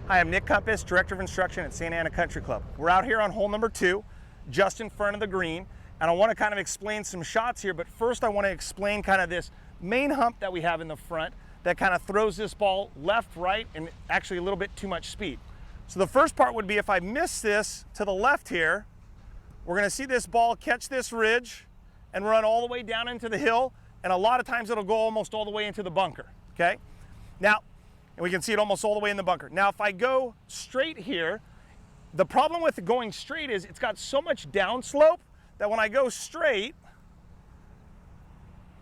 Hi, I'm Nick Kumpis, Director of Instruction at Santa Ana Country Club. We're out here on hole number 2, just in front of the green, and I want to kind of explain some shots here, but first I want to explain kind of this main hump that we have in the front that kind of throws this ball left, right, and actually a little bit too much speed. So the first part would be if I miss this to the left here, we're going to see this ball catch this ridge and run all the way down into the hill, and a lot of times it'll go almost all the way into the bunker, okay? Now, and we can see it almost all the way in the bunker. Now, if I go straight here, the problem with going straight is it's got so much downslope that when I go straight,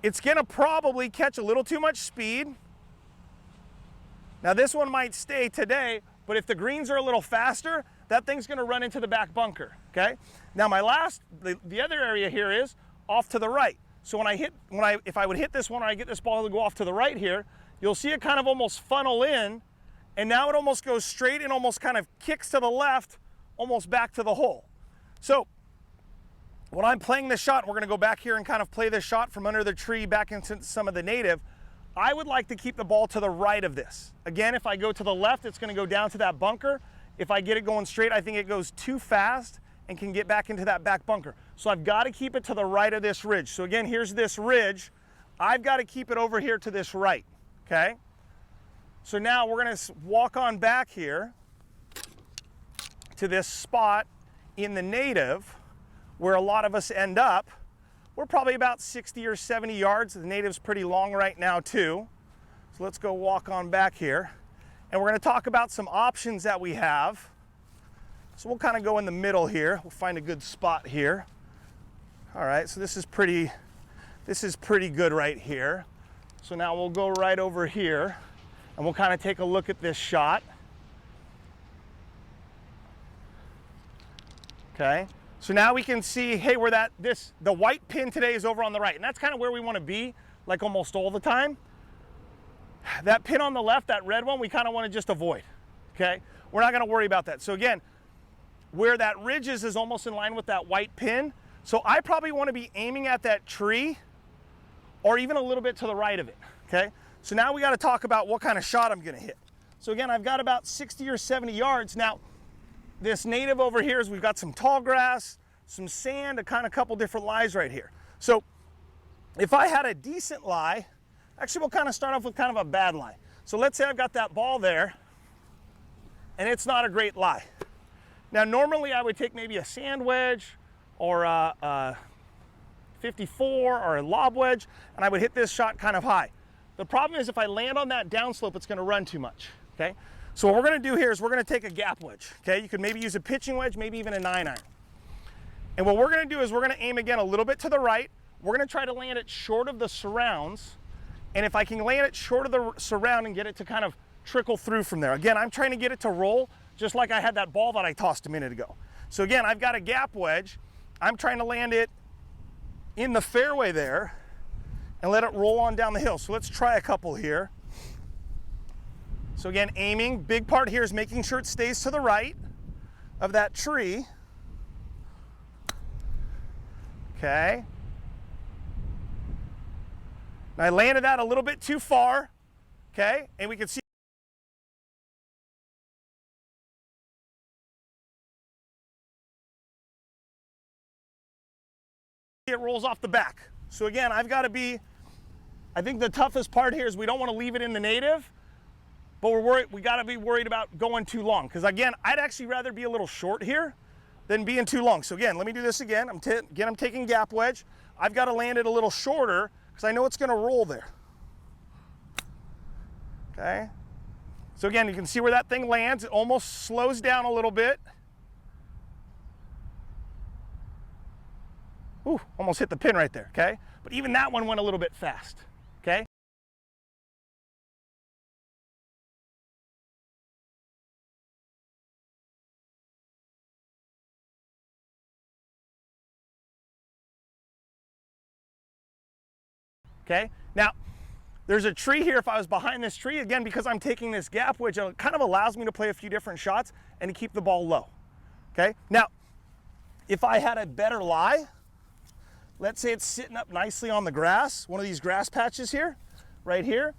it's gonna probably catch a little too much speed. Now, this one might stay today, but if the greens are a little faster, that thing's gonna run into the back bunker, okay? Now, the other area here is off to the right. So if I would hit this one or I get this ball to go off to the right here, you'll see it kind of almost funnel in, and now it almost goes straight and almost kind of kicks to the left, almost back to the hole. So when I'm playing this shot, we're gonna go back here and kind of play this shot from under the tree back into some of the native. I would like to keep the ball to the right of this. Again, if I go to the left, it's gonna go down to that bunker. If I get it going straight, I think it goes too fast and can get back into that back bunker. So I've got to keep it to the right of this ridge. So again, here's this ridge. I've got to keep it over here to this right, okay? So now we're gonna walk on back here to this spot in the native where a lot of us end up. We're probably about 60 or 70 yards. The native's pretty long right now too. So let's go walk on back here. And we're gonna talk about some options that we have. So we'll kind of go in the middle here. We'll find a good spot here. All right, so this is pretty good right here. So now we'll go right over here and we'll kind of take a look at this shot. Okay, so now we can see, hey, where the white pin today is over on the right, and that's kind of where we want to be, like almost all the time. That pin on the left, that red one, we kind of want to just avoid, okay? We're not going to worry about that. So again, where that ridge is almost in line with that white pin. So I probably want to be aiming at that tree or even a little bit to the right of it, okay? So now we got to talk about what kind of shot I'm going to hit. So again, I've got about 60 or 70 yards. Now, this native over here is we've got some tall grass, some sand, a couple different lies right here. So if I had a decent lie, actually we'll kind of start off with kind of a bad lie. So let's say I've got that ball there and it's not a great lie. Now, normally I would take maybe a sand wedge or a 54 or a lob wedge, and I would hit this shot kind of high. The problem is if I land on that downslope, it's gonna run too much, okay? So what we're gonna do here is we're gonna take a gap wedge, okay? You could maybe use a pitching wedge, maybe even a 9-iron. And what we're gonna do is we're gonna aim again a little bit to the right. We're gonna try to land it short of the surrounds, and if I can land it short of the surround and get it to kind of trickle through from there. Again, I'm trying to get it to roll, just like I had that ball that I tossed a minute ago. So again, I've got a gap wedge. I'm trying to land it in the fairway there and let it roll on down the hill. So let's try a couple here. So again, aiming, big part here is making sure it stays to the right of that tree. Okay. Now I landed that a little bit too far, okay? And we can see it rolls off the back. So again, I think the toughest part here is we don't want to leave it in the native, but we got to be worried about going too long. Because again, I'd actually rather be a little short here than being too long. So again, let me do this again. I'm taking gap wedge. I've got to land it a little shorter because I know it's going to roll there. Okay. So again, you can see where that thing lands. It almost slows down a little bit. Ooh, almost hit the pin right there, okay? But even that one went a little bit fast, okay? Okay, now, there's a tree here. If I was behind this tree, again, because I'm taking this gap wedge, it kind of allows me to play a few different shots and to keep the ball low, okay? Now, if I had a better lie, let's say it's sitting up nicely on the grass, one of these grass patches here, right here,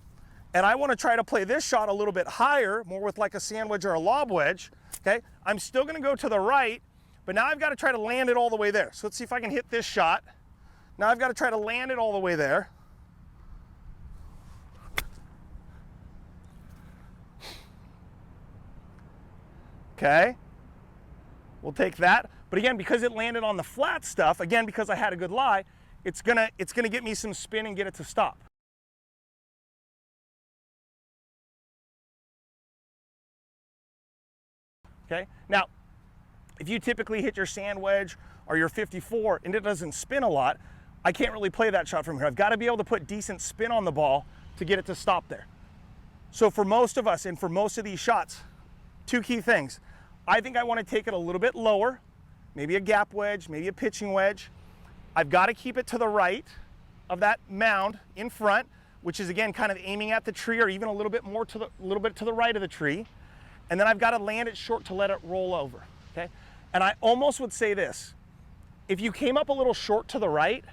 and I want to try to play this shot a little bit higher, more with like a sand wedge or a lob wedge, okay? I'm still going to go to the right, but now I've got to try to land it all the way there. So let's see if I can hit this shot. Now I've got to try to land it all the way there. Okay, we'll take that. But again, because it landed on the flat stuff, again, because I had a good lie, it's gonna get me some spin and get it to stop. Okay, now, if you typically hit your sand wedge or your 54 and it doesn't spin a lot, I can't really play that shot from here. I've got to be able to put decent spin on the ball to get it to stop there. So for most of us and for most of these shots, two key things. I think I want to take it a little bit lower, maybe a gap wedge, maybe a pitching wedge. I've got to keep it to the right of that mound in front, which is again kind of aiming at the tree or even a little bit more to the right of the tree. And then I've got to land it short to let it roll over, okay? And I almost would say this, if you came up a little short to the right,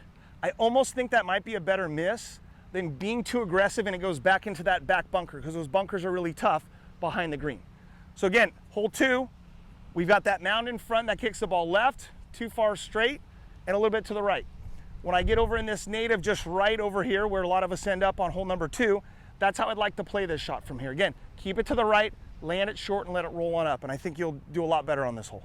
I almost think that might be a better miss than being too aggressive and it goes back into that back bunker, because those bunkers are really tough behind the green. So again, hole 2, we've got that mound in front that kicks the ball left, too far straight, and a little bit to the right. When I get over in this native just right over here where a lot of us end up on hole number 2, that's how I'd like to play this shot from here. Again, keep it to the right, land it short, and let it roll on up, and I think you'll do a lot better on this hole.